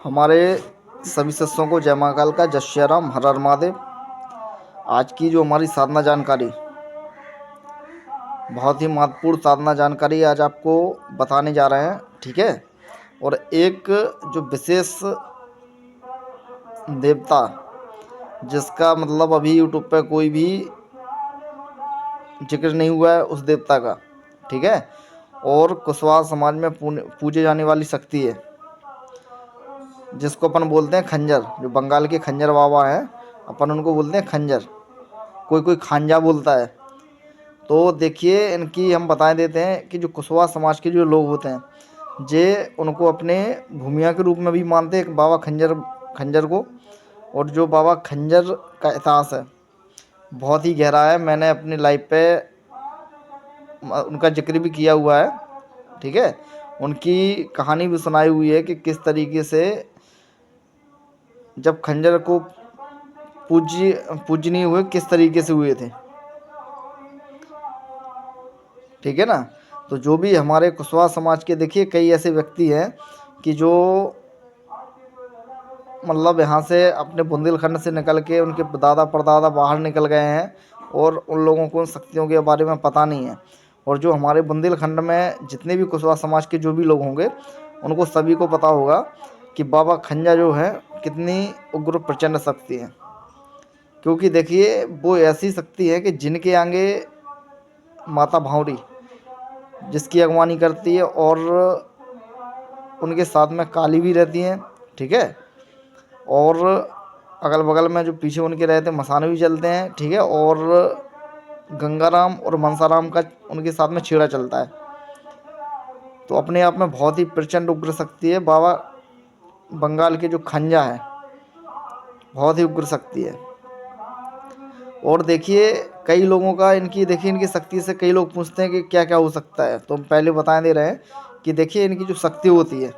हमारे सभी सत्संगों को जय महाकाल का, जय श्री राम, हर हर महादेव। आज की जो हमारी साधना जानकारी, बहुत ही महत्वपूर्ण साधना जानकारी आज आपको बताने जा रहे हैं, ठीक है। और एक जो विशेष देवता, जिसका मतलब अभी यूट्यूब पे कोई भी जिक्र नहीं हुआ है उस देवता का, ठीक है। और कुशवाहा समाज में पूजे जाने वाली शक्ति है, जिसको अपन बोलते हैं खंजर। जो बंगाल के खंजर बाबा हैं, अपन उनको बोलते हैं खंजर, कोई कोई खांजा बोलता है। तो देखिए, इनकी हम बता देते हैं कि जो कुशवाहा समाज के जो लोग होते हैं, जे उनको अपने भूमिया के रूप में भी मानते हैं बाबा खंजर को। और जो बाबा खंजर का इतिहास है बहुत ही गहरा है। मैंने अपनी लाइफ पे उनका जिक्र भी किया हुआ है, ठीक है। उनकी कहानी भी सुनाई हुई है कि किस तरीके से जब खंजर को पूजनीय हुए किस तरीके से हुए थे, ठीक है ना। तो जो भी हमारे कुशवाहा समाज के, देखिए कई ऐसे व्यक्ति हैं कि जो मतलब यहाँ से अपने बुंदेलखंड से निकल के उनके दादा परदादा बाहर निकल गए हैं, और उन लोगों को उन शक्तियों के बारे में पता नहीं है। और जो हमारे बुंदेलखंड में जितने भी कुशवाहा समाज के जो भी लोग होंगे, उनको सभी को पता होगा कि बाबा खंजा जो है कितनी उग्र प्रचंड शक्ति है। क्योंकि देखिए, वो ऐसी शक्ति है कि जिनके आगे माता भावरी जिसकी अगवानी करती है, और उनके साथ में काली भी रहती हैं, ठीक है। और अगल बगल में जो पीछे उनके रहते हैं मसाने भी चलते हैं, ठीक है। और गंगाराम और मनसाराम का उनके साथ में छेड़ा चलता है। तो अपने आप में बहुत ही प्रचंड उग्र शक्ति है बाबा बंगाल के जो खंजा है, बहुत ही उग्र शक्ति है। और देखिए, कई लोगों का इनकी शक्ति से कई लोग पूछते हैं कि क्या क्या हो सकता है। तो हम पहले बता दे रहे हैं कि देखिए, इनकी जो शक्ति होती है,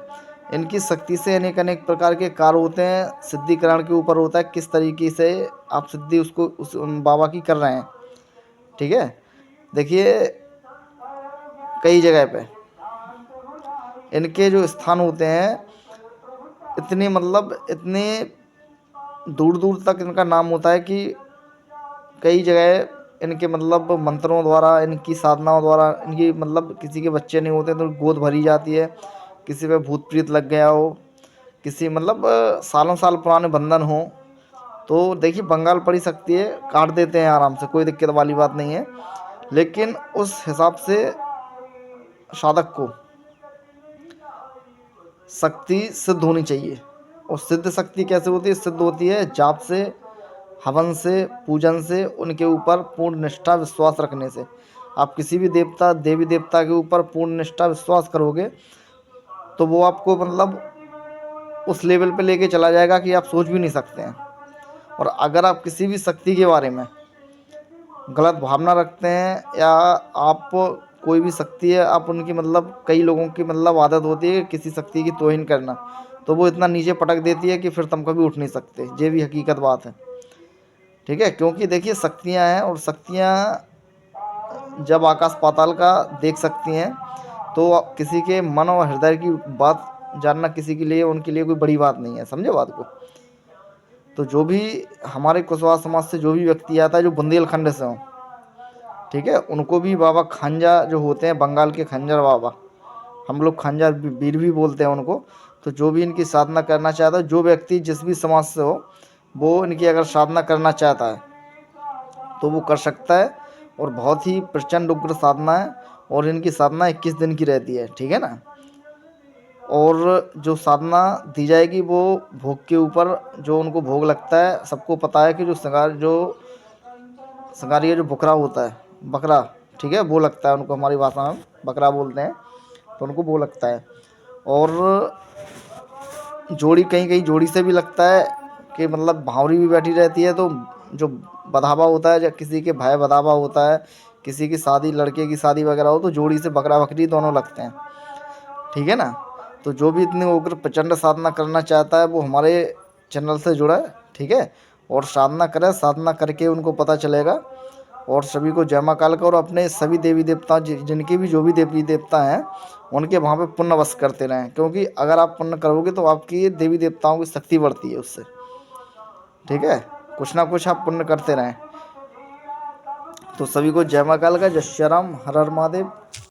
इनकी शक्ति से अनेक अनेक प्रकार के कार्य होते हैं। सिद्धिकरण के ऊपर होता है किस तरीके से आप सिद्धि उस बाबा की कर रहे हैं, ठीक है। देखिए, कई जगह पे इनके जो स्थान होते हैं, इतने दूर दूर तक इनका नाम होता है कि कई जगह इनके मंत्रों द्वारा, इनकी साधनाओं द्वारा, इनकी किसी के बच्चे नहीं होते तो गोद भरी जाती है। किसी पे भूत प्रीत लग गया हो, किसी सालों साल पुराने बंधन हो, तो देखिए बंगाल पड़ी सकती है, काट देते हैं आराम से, कोई दिक्कत वाली बात नहीं है। लेकिन उस हिसाब से साधक को शक्ति सिद्ध होनी चाहिए। और सिद्ध शक्ति कैसे होती है? सिद्ध होती है जाप से, हवन से, पूजन से, उनके ऊपर पूर्ण निष्ठा विश्वास रखने से। आप किसी भी देवता देवी देवता के ऊपर पूर्ण निष्ठा विश्वास करोगे तो वो आपको उस लेवल पे लेके चला जाएगा कि आप सोच भी नहीं सकते हैं। और अगर आप किसी भी शक्ति के बारे में गलत भावना रखते हैं, या आप कोई भी शक्ति है आप उनकी कई लोगों की आदत होती है किसी शक्ति की तौहीन करना, तो वो इतना नीचे पटक देती है कि फिर तुम कभी उठ नहीं सकते। ये भी हकीकत बात है, ठीक है। क्योंकि देखिए, शक्तियाँ हैं, और शक्तियाँ जब आकाश पाताल का देख सकती हैं, तो किसी के मन और हृदय की बात जानना किसी के लिए, उनके लिए कोई बड़ी बात नहीं है, समझे बात को। तो जो भी हमारे कुशवाहा समाज से जो भी व्यक्ति आता है जो बुंदेलखंड से हो, ठीक है, उनको भी बाबा खंजा जो होते हैं, बंगाल के खंजर बाबा, हम लोग खंजर वीर भी बोलते हैं उनको। तो जो भी इनकी साधना करना चाहता है, जो व्यक्ति जिस भी समाज से हो, वो इनकी अगर साधना करना चाहता है तो वो कर सकता है। और बहुत ही प्रचंड उग्र साधना है, और इनकी साधना 21 दिन की रहती है, ठीक है ना। और जो साधना दी जाएगी वो भोग के ऊपर, जो उनको भोग लगता है, सबको पता है कि जो संगारिया जो बकरा होता है, बकरा, ठीक है, वो लगता है उनको, हमारी भाषा में बकरा बोलते हैं, तो उनको वो लगता है। और जोड़ी, कहीं कहीं जोड़ी से भी लगता है कि भावरी भी बैठी रहती है। तो जो बधावा होता है, जब किसी के भाई बधावा होता है, किसी की शादी, लड़के की शादी वगैरह हो, तो जोड़ी से बकरा बकरी दोनों लगते हैं, ठीक है ना। तो जो भी इतनी उग्र प्रचंड साधना करना चाहता है वो हमारे चैनल से जुड़ा है, ठीक है। और साधना करे, साधना करके उनको पता चलेगा। और सभी को जय मां काल का, और अपने सभी देवी देवता जिनके भी जो भी देवी देवता हैं उनके वहाँ पे पुण्य बस करते रहें, क्योंकि अगर आप पुण्य करोगे तो आपकी ये देवी देवताओं की शक्ति बढ़ती है उससे। ठीक है, कुछ ना कुछ आप पुण्य करते रहें। तो सभी को जय मां काल का, जय श्री राम, हर हर महादेव।